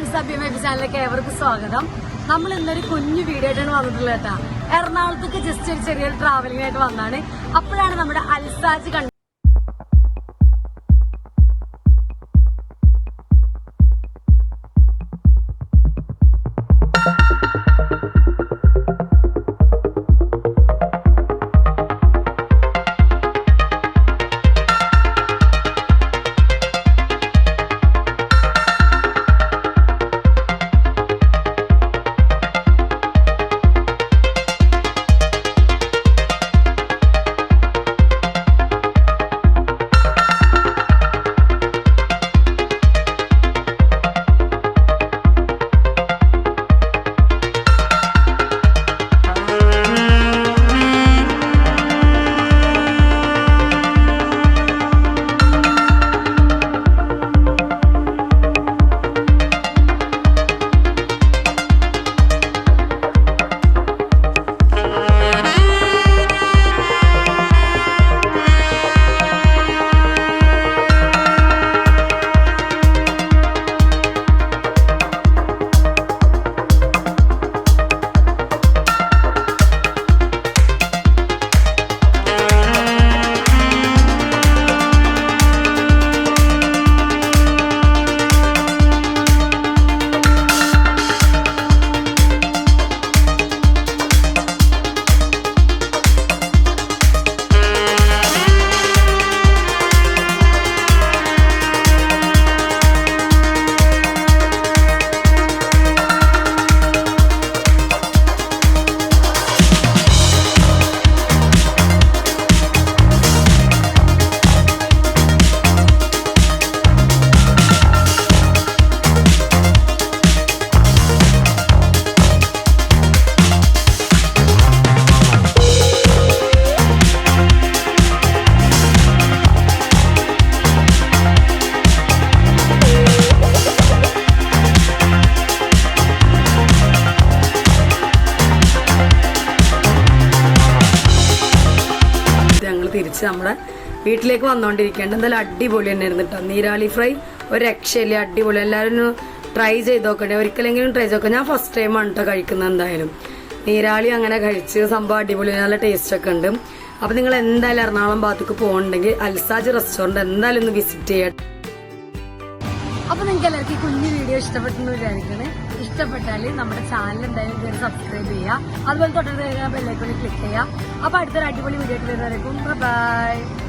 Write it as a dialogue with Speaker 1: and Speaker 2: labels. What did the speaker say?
Speaker 1: Friends, അഭിമേബി ചാനലിലേക്ക് ഏവർക്കും സ്വാഗതം. നമ്മൾ ഇന്നൊരു കുഞ്ഞു വീഡിയോ ആയിട്ടാണ് വന്നിട്ടുള്ളത് കേട്ടാ. എറണാകുളത്തേക്ക് ജസ്റ്റ് ഒരു ചെറിയൊരു ട്രാവലിംഗ് ആയിട്ട് വന്നാണ്. അപ്പോഴാണ് നമ്മുടെ അൽസാജ് കണ്ടത്. തിരിച്ച് നമ്മുടെ വീട്ടിലേക്ക് വന്നുകൊണ്ടിരിക്കേണ്ട. എന്തായാലും അടിപൊളി തന്നെ ആയിരുന്നു കേട്ടോ. നീരാളി ഫ്രൈ ഒരു രക്ഷയില്ല, അടിപൊളി. എല്ലാവരും ട്രൈ ചെയ്ത് നോക്കണ്ടേ, ഒരിക്കലെങ്കിലും ട്രൈ ചെയ്ത് നോക്കാം. ഞാൻ ഫസ്റ്റ് ടൈമാണ് കേട്ടോ കഴിക്കുന്നത്. എന്തായാലും നീരാളി അങ്ങനെ കഴിച്ച് സംഭവം അടിപൊളി, നല്ല ടേസ്റ്റ് ഒക്കെ ഉണ്ട്. അപ്പൊ നിങ്ങൾ എന്തായാലും എറണാകുളം ഭാഗത്തേക്ക് പോകുന്നുണ്ടെങ്കിൽ അൽസാജ് റെസ്റ്റോറന്റ് എന്തായാലും ഒന്ന് വിസിറ്റ് ചെയ്യാം. അപ്പൊ നിങ്ങൾക്ക് എല്ലാവർക്കും ഈ കുഞ്ഞു വീഡിയോ ഇഷ്ടപ്പെട്ടെന്ന് വിചാരിക്കണേ. ഇഷ്ടപ്പെട്ടാൽ നമ്മുടെ ചാനൽ എന്തായാലും കയറി സബ്സ്ക്രൈബ് ചെയ്യുക. അതുപോലെ തൊട്ടടുത്ത് ബെല്ലൈക്കണിൽ ക്ലിക്ക് ചെയ്യുക. അപ്പൊ അടുത്തൊരു അടിപൊളി വീഡിയോ ആയിട്ട് വരുന്നവരേക്കും ബൈ.